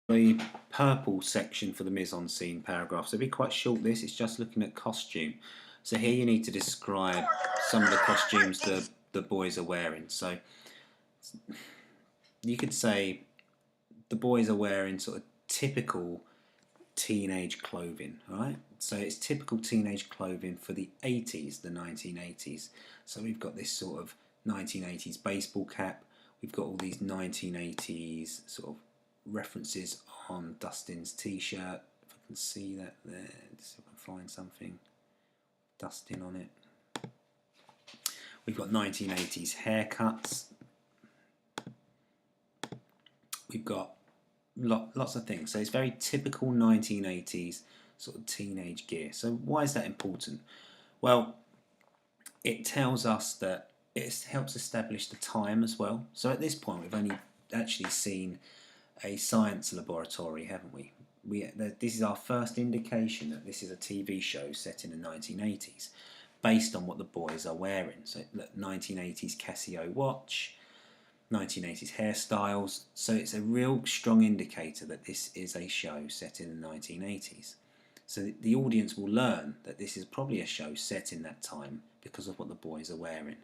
The purple section for the mise-en-scene paragraph. So it'll be quite short this, it's just looking at costume. So here you need to describe some of the costumes the boys are wearing. So you could say the boys are wearing sort of typical teenage clothing, right? So it's typical teenage clothing for the 80s, the 1980s. So we've got this sort of 1980s baseball cap, we've got all these 1980s sort of references on Dustin's t-shirt. If I can see that there, see if I can find something. Dustin on it. We've got 1980s haircuts. We've got lots of things. So it's very typical 1980s sort of teenage gear. So why is that important? Well, it tells us that it helps establish the time as well. So at this point we've only actually seen a science laboratory, haven't we? This is our first indication that this is a TV show set in the 1980s based on what the boys are wearing. So look, 1980s Casio watch, 1980s hairstyles. So it's a real strong indicator that this is a show set in the 1980s. So the audience will learn that this is probably a show set in that time because of what the boys are wearing.